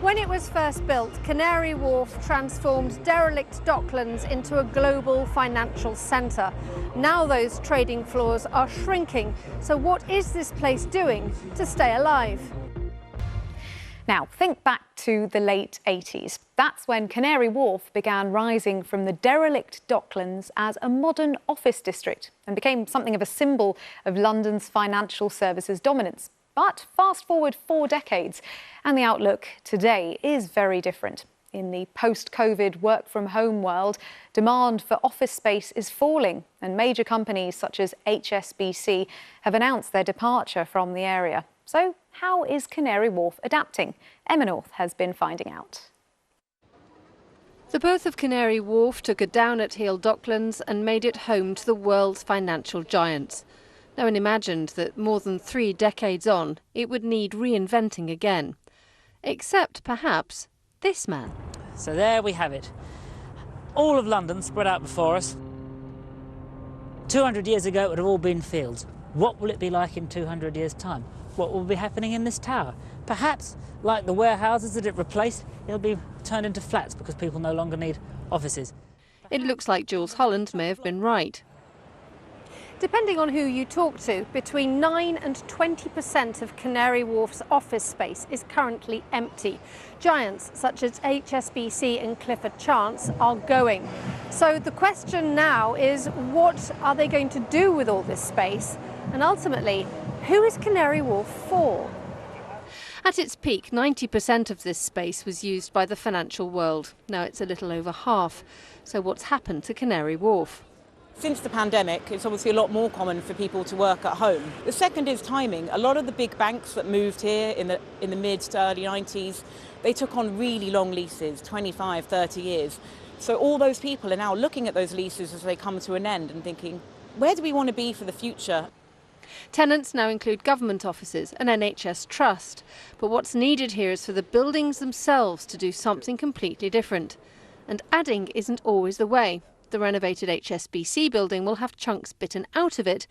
When it was first built, Canary Wharf transformed derelict docklands into a global financial centre. Now those trading floors are shrinking. So what is this place doing to stay alive? Now, think back to the late 80s. That's when Canary Wharf began rising from the derelict docklands as a modern office district and became something of a symbol of London's financial services dominance. But fast forward 4 decades, and the outlook today is very different. In the post-COVID work-from-home world, demand for office space is falling, and major companies such as HSBC have announced their departure from the area. So how is Canary Wharf adapting? Emma North has been finding out. The birth of Canary Wharf took a down-at-heel docklands and made it home to the world's financial giants. No one imagined that more than 3 decades on, it would need reinventing again. Except, perhaps, this man. So there we have it. All of London spread out before us. 200 years ago, it would have all been fields. What will it be like in 200 years' time? What will be happening in this tower? Perhaps, like the warehouses that it replaced, it'll be turned into flats because people no longer need offices. It looks like Jules Holland may have been right. Depending on who you talk to, between 9 and 20% of Canary Wharf's office space is currently empty. Giants such as HSBC and Clifford Chance are going. So the question now is, what are they going to do with all this space? And ultimately, who is Canary Wharf for? At its peak, 90% of this space was used by the financial world. Now it's a little over half. So what's happened to Canary Wharf? Since the pandemic, it's obviously a lot more common for people to work at home. The second is timing. A lot of the big banks that moved here in the mid to early 90s, they took on really long leases, 25, 30 years. So all those people are now looking at those leases as they come to an end and thinking, where do we want to be for the future? Tenants now include government offices and NHS Trust. But what's needed here is for the buildings themselves to do something completely different. And adding isn't always the way. The renovated HSBC building will have chunks bitten out of it,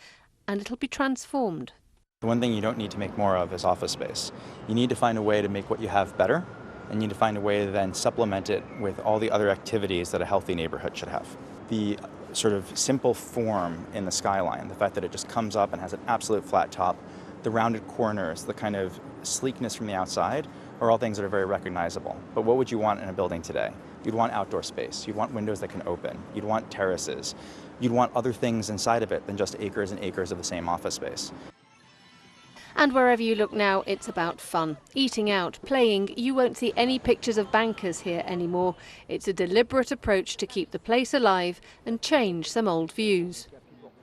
and it'll be transformed. The one thing you don't need to make more of is office space. You need to find a way to make what you have better, and you need to find a way to then supplement it with all the other activities that a healthy neighborhood should have. The sort of simple form in the skyline, the fact that it just comes up and has an absolute flat top, the rounded corners, the kind of sleekness from the outside are all things that are very recognizable. But what would you want in a building today? You'd want outdoor space. You'd want windows that can open. You'd want terraces. You'd want other things inside of it than just acres and acres of the same office space. And wherever you look now, it's about fun. Eating out, playing. You won't see any pictures of bankers here anymore. It's a deliberate approach to keep the place alive and change some old views.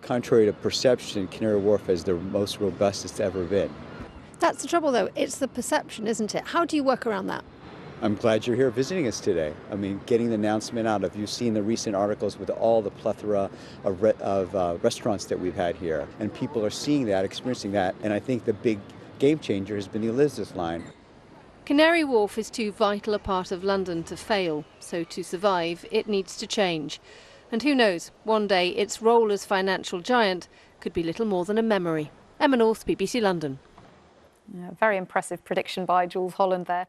Contrary to perception, Canary Wharf is the most robust it's ever been. That's the trouble, though. It's the perception, isn't it? How do you work around that? I'm glad you're here visiting us today. I mean, getting the announcement out. Have you seen the recent articles with all the plethora of restaurants that we've had here? And people are seeing that, experiencing that. And I think the big game changer has been the Elizabeth line. Canary Wharf is too vital a part of London to fail. So to survive, it needs to change. And who knows, one day its role as financial giant could be little more than a memory. Emma North, BBC London. Very impressive prediction by Jules Holland there.